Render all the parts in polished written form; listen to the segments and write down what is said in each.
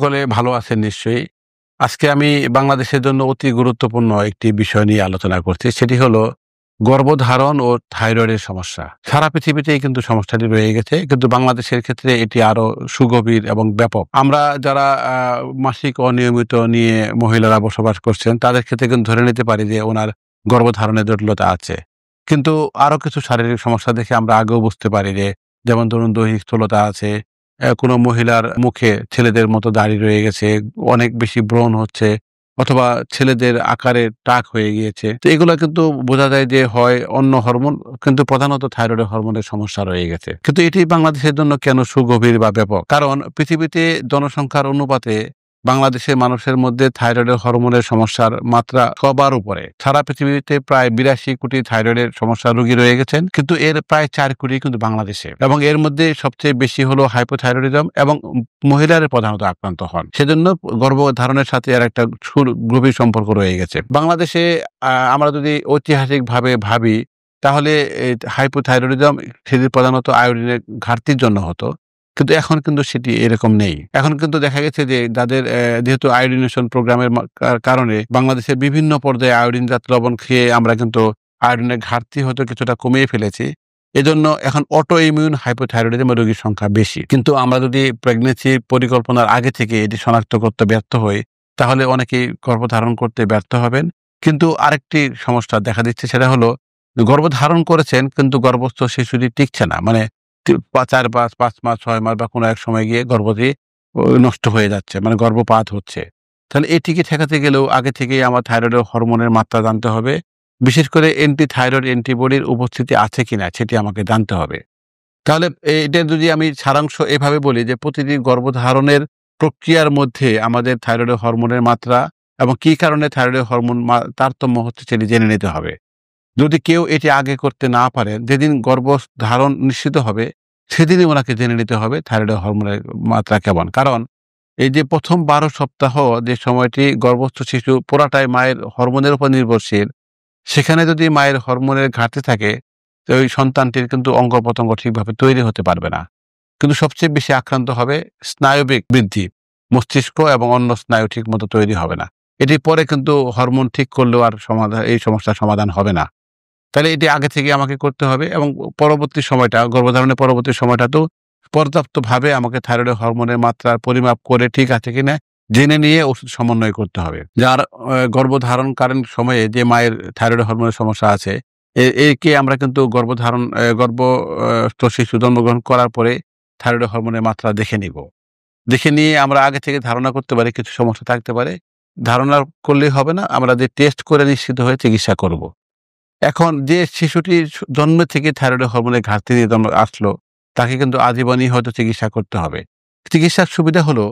সকলে ভালো আছেন নিশ্চয়ই। আজকে আমি বাংলাদেশের জন্য অতি গুরুত্বপূর্ণ একটি বিষয় নিয়ে আলোচনা করছি। সেটি হলো গর্ভধারণ ও থাইরয়েডের সমস্যা। সারা পৃথিবীতেই কিন্তু সমস্যাটি রয়ে গেছে। কিন্তু বাংলাদেশের ক্ষেত্রে এটি আরো সুগভীর এবং ব্যাপক। আমরা যারা মাসিক অনিয়মিত নিয়ে মহিলারা বসবাস করছেন, তাদের ক্ষেত্রে কিন্তু ধরে নিতে পারি যে উনার গর্ভধারণের জটিলতা আছে। কিন্তু আরো কিছু শারীরিক সমস্যা দেখে আমরা আগেও বুঝতে পারি যে, যেমন ধরুন দৈহিক স্থূলতা আছে, কোনো মহিলার মুখে ছেলেদের মতো দাড়ি রয়ে গেছে, অনেক বেশি ব্রণ হচ্ছে, অথবা ছেলেদের আকারে টাক হয়ে গিয়েছে। তো এগুলা কিন্তু বোঝা যায় যে হয় অন্য হরমোন, কিন্তু প্রধানত থাইরয়েড হরমোনের সমস্যা রয়ে গেছে। কিন্তু এটি বাংলাদেশের জন্য কেন সুগভীর বা ব্যাপক? কারণ পৃথিবীতে জনসংখ্যার অনুপাতে বাংলাদেশের মানুষের মধ্যে থাইরয়েড হরমোনের সমস্যার মাত্রা সবার উপরে। সারা পৃথিবীতে প্রায় ৮২ কোটি থাইরয়েডের সমস্যা রোগী রয়ে গেছেন, কিন্তু এর প্রায় ৪ কোটি কিন্তু বাংলাদেশে, এবং এর মধ্যে সবচেয়ে বেশি হলো হাইপোথাইরয়েডিজম, এবং মহিলারা প্রধানত আক্রান্ত হন। সেজন্য গর্ভধারণের সাথে এর একটা গভীর সম্পর্ক রয়ে গেছে। বাংলাদেশে আমরা যদি ঐতিহাসিকভাবে ভাবি, তাহলে হাইপোথাইরয়েডিজম সেটি প্রধানত আয়োডিনের ঘাটতির জন্য হতো। কিন্তু এখন কিন্তু সেটি এরকম নেই। এখন কিন্তু দেখা গেছে যে যাদের যেহেতু আয়োডিনেশন প্রোগ্রামের কারণে বাংলাদেশের বিভিন্ন পর্যায়ে আয়োডিনজাত লবণ খেয়ে আমরা কিন্তু আয়োডিনের ঘাটতি হয়তো কিছুটা কমিয়ে ফেলেছি। এজন্য এখন অটো ইমিউন হাইপোথাইরয়েডিজম রোগীর সংখ্যা বেশি। কিন্তু আমরা যদি প্রেগন্যান্সি পরিকল্পনার আগে থেকে এটি শনাক্ত করতে ব্যর্থ হই, তাহলে অনেকেই গর্ভধারণ করতে ব্যর্থ হবেন। কিন্তু আরেকটি সমস্যা দেখা দিচ্ছে, সেটা হলো গর্ভধারণ করেছেন কিন্তু গর্ভস্থ শিশুটি টিকছে না। মানে ৪ মাস, ৫ মাস, ৬ মাস বা কোনো এক সময় গিয়ে গর্ভটি নষ্ট হয়ে যাচ্ছে, মানে গর্ভপাত হচ্ছে। তাহলে এটিকে ঠেকাতে গেলেও আগে থেকেই আমার থাইরয়েড হরমোনের মাত্রা জানতে হবে। বিশেষ করে থাইরয়েড অ্যান্টিবডির উপস্থিতি আছে কিনা সেটি আমাকে জানতে হবে। তাহলে এটা যদি আমি সারাংশ এভাবে বলি যে, প্রতিটি গর্ভধারণের প্রক্রিয়ার মধ্যে আমাদের থাইরয়েড হরমোনের মাত্রা এবং কি কারণে থাইরয়েড হরমোন তারতম্য হচ্ছে সেটি জেনে নিতে হবে। যদি কেউ এটি আগে করতে না পারেন, যেদিন গর্ভধারণ নিশ্চিত হবে সেদিনই ওনাকে জেনে নিতে হবে থাইরয়েড হরমোনের মাত্রা কেমন। কারণ এই যে প্রথম ১২ সপ্তাহ যে সময়টি গর্ভস্থ শিশু পুরাটাই মায়ের হরমোনের উপর নির্ভরশীল, সেখানে যদি মায়ের হরমোনের ঘাটতি থাকে, তো ওই সন্তানটির কিন্তু অঙ্গ-প্রত্যঙ্গ ঠিকভাবে তৈরি হতে পারবে না। কিন্তু সবচেয়ে বেশি আক্রান্ত হবে স্নায়বিক বৃদ্ধি, মস্তিষ্ক এবং অন্য স্নায়ু ঠিকমতো তৈরি হবে না। এটি পরে কিন্তু হরমোন ঠিক করলেও আর এই সমস্যার সমাধান হবে না। তাহলে এটি আগে থেকে আমাকে করতে হবে, এবং পরবর্তী সময়টা, গর্ভধারণের পরবর্তী সময়টাতেও পর্যাপ্তভাবে আমাকে থাইরয়েড হরমোনের মাত্রার পরিমাপ করে ঠিক আছে কিনা জেনে নিয়ে ওষুধ সমন্বয় করতে হবে। যার গর্ভধারণকালীন সময়ে যে মায়ের থাইরয়েড হরমোনের সমস্যা আছে, একে আমরা কিন্তু গর্ভস্থ শিশু জন্মগ্রহণ করার পরে থাইরয়েড হরমোনের মাত্রা দেখে নিব। দেখে নিয়ে আমরা আগে থেকে ধারণা করতে পারি কিছু সমস্যা থাকতে পারে। ধারণা করলেই হবে না, আমরা যে টেস্ট করে নিশ্চিত হয়ে চিকিৎসা করব। এখন যে শিশুটি জন্ম থেকে থাইরয়েড হরমোনের ঘাটতি দিয়ে আসলো, তাকে কিন্তু আজীবনই হয়তো চিকিৎসা করতে হবে। চিকিৎসার সুবিধা হলো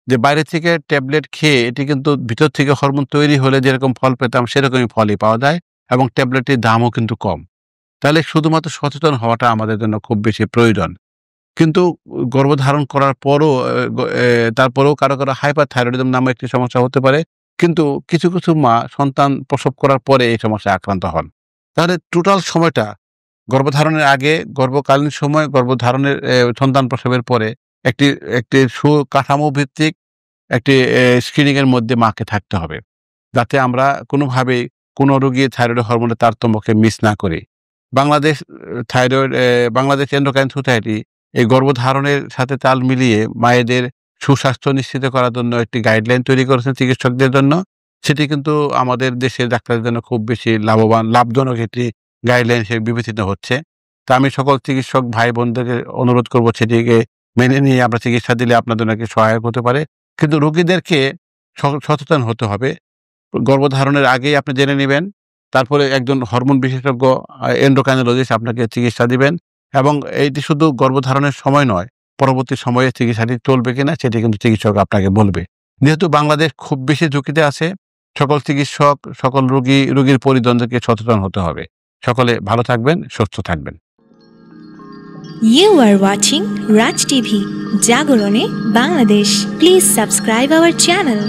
যে, বাইরে থেকে ট্যাবলেট খেয়ে এটি কিন্তু ভিতর থেকে হরমোন তৈরি হলে যেরকম ফল পেতাম সেরকমই ফলই পাওয়া যায়, এবং ট্যাবলেটের দামও কিন্তু কম। তাহলে শুধুমাত্র সচেতন হওয়াটা আমাদের জন্য খুব বেশি প্রয়োজন। কিন্তু গর্ভধারণ করার পরও তারপরেও কারো হাইপারথাইরয়েডিজম নামে একটি সমস্যা হতে পারে। কিন্তু কিছু, কিছু মা সন্তান প্রসব করার পরে এই সমস্যায় আক্রান্ত হন। তাহলে টোটাল সময়টা গর্ভধারণের আগে, গর্ভকালীন সময়, গর্ভধারণের সন্তান প্রসবের পরে একটি সুকাঠামো ভিত্তিক একটি স্ক্রিনিং এর মধ্যে মাকে থাকতে হবে। যাতে আমরা কোনোভাবেই কোনো রোগী থাইরয়েড হরমোনের তারতম্যকে মিস না করি। বাংলাদেশ এন্ডোক্রাইন সোসাইটি এই গর্ভধারণের সাথে তাল মিলিয়ে মায়েদের সুস্বাস্থ্য নিশ্চিত করার জন্য একটি গাইডলাইন তৈরি করেছেন চিকিৎসকদের জন্য। সেটি কিন্তু আমাদের দেশের ডাক্তারদের জন্য খুব বেশি লাভজনক একটি গাইডলাইন হিসেবে বিবেচিত হচ্ছে। তা আমি সকল চিকিৎসক ভাই বোনদেরকে অনুরোধ করব, সেটিকে মেনে নিয়ে আমরা চিকিৎসা দিলে আপনাদের নাকি সহায়ক হতে পারে। কিন্তু রোগীদেরকে সচেতন হতে হবে। গর্ভধারণের আগেই আপনি জেনে নিবেন। তারপরে একজন হরমোন বিশেষজ্ঞ এন্ডোক্রাইনোলজিস্ট আপনাকে চিকিৎসা দিবেন, এবং এইটি শুধু গর্ভধারণের সময় নয়, পরবর্তী সময়ে চিকিৎসাটি চলবে কিনা সেটি কিন্তু চিকিৎসক আপনাকে বলবে। যেহেতু বাংলাদেশ খুব বেশি ঝুঁকিতে আছে, সকল চিকিৎসক, সকল রোগীর পরিজনদেরকে সচেতন হতে হবে। সকলে ভালো থাকবেন, সুস্থ থাকবেন। You are watching Raj TV, Jagorone, Bangladesh. Please subscribe our channel.